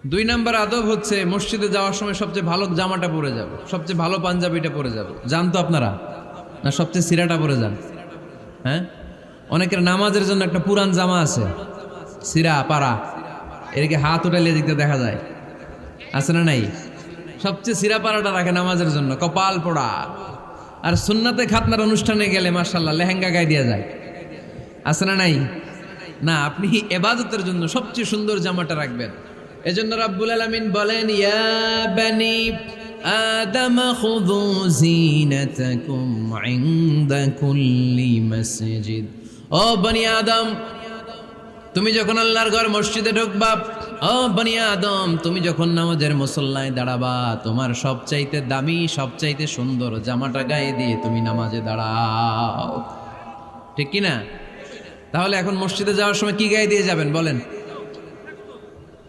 দুই নাম্বার আদব হচ্ছে মসজিদে যাওয়ার সময় সবচেয়ে ভালো জামাটা পরে যাবে, সবচেয়ে ভালো পাঞ্জাবিটা পরে যাবে। জান তো আপনারা? না সবচেয়ে সিরাটা পরে যান? হ্যাঁ, অনেকের নামাজের জন্য একটা পুরান জামা আছে, সিরা পাড়া, এদিকে হাত উঠাইলে দিতে দেখা যায়, আছে না নাই? সবচেয়ে সিরা পাড়াটা রাখে নামাজের জন্য, কপাল পোড়া। আর সুন্নাতে খাতনার অনুষ্ঠানে গেলে মাশাআল্লাহ লেহেঙ্গা গায়ে দিয়া যায়, আছে না নাই? না, আপনি ইবাদতের জন্য সবচেয়ে সুন্দর জামাটা রাখবেন। এজন্য রাব্বুল আলামিন বলেন, ইয়া বানি আদম খুযু জিনাতাকুম ইনদা কুল্লি মসজিদ। ও বনি আদম, তুমি যখন আল্লাহর ঘর মসজিদে ঢুকবা, ও বনি আদম, তুমি যখন নামাজের মুসল্লায় দাঁড়াবা, তোমার সবচাইতে দামি সবচাইতে সুন্দর জামাটা গায়ে দিয়ে তুমি নামাজে দাঁড়াও। ঠিক কি না? তাহলে এখন মসজিদে যাওয়ার সময় কি গায়ে দিয়ে যাবেন বলেন?